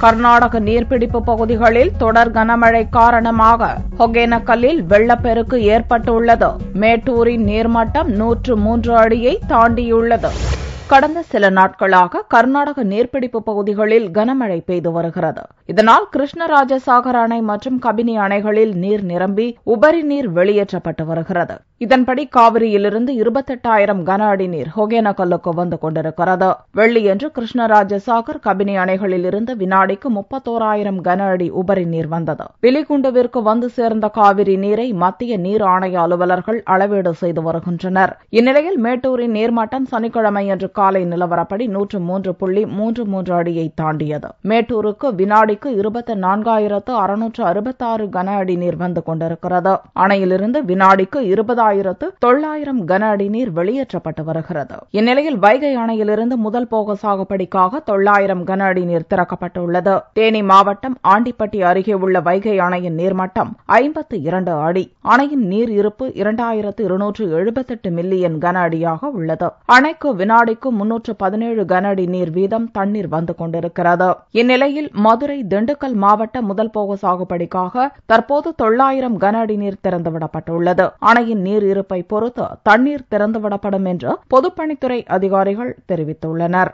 கர்நாடக நீர்பிடிப்பு பகுதிகளில் தொடர் கனமழை காரணமாக ஒகேனக்கல்லில் வெள்ளப்பெருக்கு ஏற்பட்டுள்ளது. மேட்டூரின் நீர்மட்டம் 103 அடியை தாண்டியுள்ளது. கடந்த சில நாட்களாக கர்நாடக நீர்பிடிப்பு பகுதிகளில் கனமழை பெய்து வருகிறது. இதனால் கிருஷ்ணராஜசாகர் அணை மற்றும் கபினி அணைகளில் நீர் நிரம்பி உபரி நீர் வெளியேற்றப்பட்டு வருகிறது. இதன்படி காவிரியிலிருந்து 28,000 கன அடி நீர் ஒகேனக்கல்லுக்கு வந்து கொண்டிருக்கிறது. வெள்ளியன்று கிருஷ்ணராஜசாகர் கபினி அணைகளில் இருந்து வினாடிக்கு 31,000 கன அடி உபரி நீர் வந்தது. பிலிகுண்டுவிற்கு வந்து சேர்ந்த காவிரி நீரை மத்திய நீர் ஆணைய அலுவலர்கள் அளவீடு செய்து வருகின்றனர். இந்நிலையில் மேட்டூரின் நீர்மட்டம் சனிக்கிழமையன்று காலை நிலவரப்படி 103.33 அடியை தாண்டியது. மேட்டூருக்கு வினாடிக்கு 24,666 கன அடி நீர் வந்து கொண்டிருக்கிறது. அணையிலிருந்து வினாடிக்கு 20,900 கன அடி நீர் வெளியேற்றப்பட்டு வருகிறது. இந்நிலையில் வைகை அணையிலிருந்து முதல் போக சாகுபடிக்காக 900 கன அடி நீர் திறக்கப்பட்டுள்ளது. தேனி மாவட்டம் ஆண்டிப்பட்டி அருகே உள்ள வைகை அணையின் நீர்மட்டம் 52 அடி. அணையின் நீர் இருப்பு 2,278 மில்லியன் கன அடியாக உள்ளது. அணைக்கு வினாடிக்கு 317 கன அடி நீர் வீதம் தண்ணீர் வந்து கொண்டிருக்கிறது. இந்நிலையில் மதுரை, திண்டுக்கல் மாவட்ட முதல் போக சாகுபடிக்காக தற்போது 900 கன அடி நீர் திறந்துவிடப்பட்டுள்ளது. அணையின் நீர் இருப்பை பொறுத்து தண்ணீர் திறந்துவிடப்படும் என்று பொதுப்பணித்துறை அதிகாரிகள் தெரிவித்துள்ளனர்.